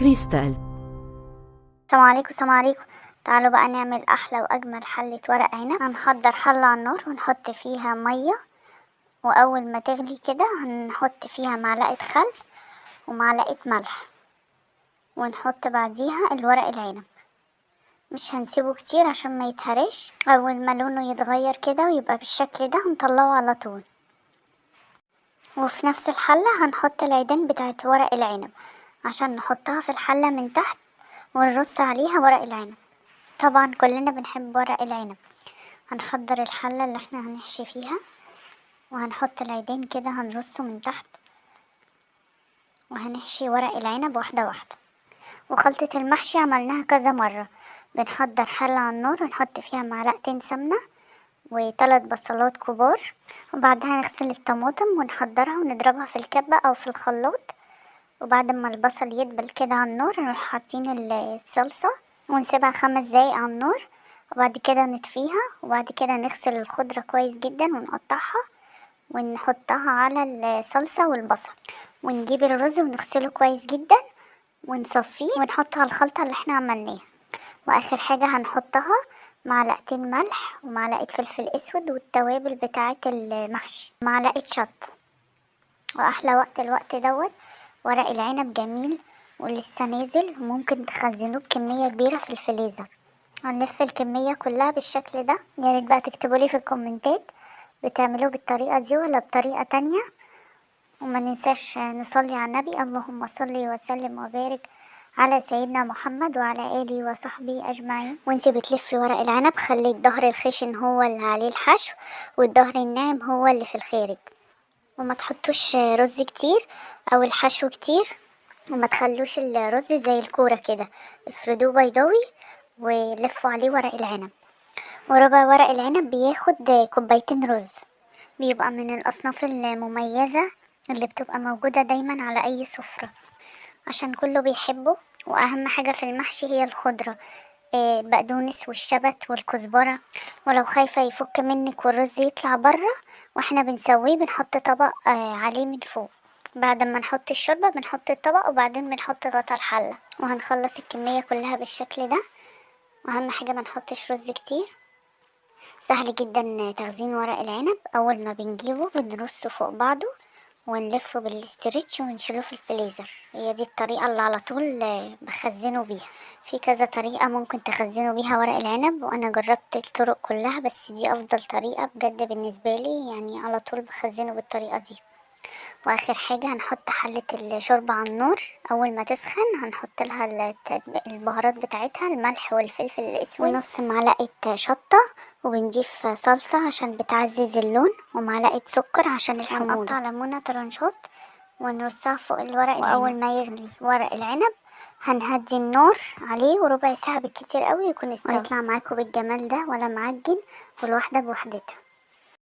كريستال. السلام عليكم. السلام عليكم. تعالوا بقى نعمل احلى واجمل حلة ورق عنب. هنحضر حلة على النار ونحط فيها مية، واول ما تغلي كده هنحط فيها معلقة خل ومعلقة ملح، ونحط بعديها الورق العنب. مش هنسيبه كتير عشان ما يتهرش. اول ما لونه يتغير كده ويبقى بالشكل ده هنطلعه على طول. وفي نفس الحلة هنحط العيدان بتاعت ورق العنب عشان نحطها في الحلة من تحت ونرص عليها ورق العنب. طبعا كلنا بنحب ورق العنب. هنحضر الحلة اللي احنا هنحشي فيها، وهنحط العيدان كده هنرصه من تحت، وهنحشي ورق العنب واحدة واحدة. وخلطة المحشي عملناها كذا مرة. بنحضر حلة على النار ونحط فيها معلقتين سمنة و3 بصلات كبار، وبعدها نغسل الطماطم ونحضرها ونضربها في الكبة او في الخلاط. وبعد ما البصل يدبل كده على النار نروح حاطين الصلصة ونسيبها 5 دقايق على النار، وبعد كده نطفيها. وبعد كده نغسل الخضرة كويس جدا ونقطعها ونحطها على الصلصة والبصل، ونجيب الرز ونغسله كويس جدا ونصفيه ونحطه على الخلطة اللي احنا عملناها. واخر حاجة هنحطها معلقتين ملح ومعلقة فلفل اسود والتوابل بتاعة المحشي، معلقة شطة. واحلى وقت الوقت دوت. ورق العنب جميل ولسه نازل، وممكن تخزنوه بكمية كبيرة في الفريزر. هنلف الكمية كلها بالشكل ده. ياريت بقى تكتبولي في الكومنتات بتعملوه بالطريقة دي ولا بطريقة تانية. وما ننساش نصلي على النبي، اللهم صل وسلم وبارك على سيدنا محمد وعلى آله وصحبه أجمعين. وانتي بتلفي ورق العنب خلي الظهر الخشن هو اللي عليه الحشو، والظهر الناعم هو اللي في الخارج. وما تحطوش رز كتير او الحشو كتير، وما تخلوش الرز زي الكورة كده. افردوه بيضاوي ولفوا عليه ورق العنب. وربع ورق العنب بياخد كوبايتين رز. بيبقى من الأصناف المميزة اللي بتبقى موجودة دايما على أي سفرة عشان كله بيحبه. وأهم حاجة في المحشي هي الخضرة، بقدونس والشبت والكزبرة. ولو خايفة يفك منك والرز يطلع برا واحنا بنسويه بنحط طبق عليه من فوق. بعد ما نحط الشوربة بنحط الطبق وبعدين بنحط غطا الحلة، وهنخلص الكمية كلها بالشكل ده. واهم حاجة ما نحطش رز كتير. سهل جدا تخزين ورق العنب. اول ما بنجيبه بنرصه فوق بعضه ونلفه بالاسترتش ونشيله في الفريزر. هي دي الطريقة اللي على طول بخزنه بيها. في كذا طريقة ممكن تخزنوا بيها ورق العنب، وانا جربت الطرق كلها بس دي افضل طريقة بجد بالنسبة لي، يعني على طول بخزنه بالطريقة دي. واخر حاجة هنحط حلة الشوربة على النار. اول ما تسخن هنحط لها البهارات بتاعتها، الملح والفلفل الاسود ونص معلقة شطة، وبنضيف صلصة عشان بتعزز اللون، ومعلقة سكر عشان الحموضة. هنقطع ليمونة طرنشات ونرصها فوق الورق. واول ما يغلي ورق العنب هنهدي النار عليه وربع ساعة بالكتير قوي يكون استوى. ويطلع معاكم بالجمال ده ولا معجن، والواحدة بوحدتها.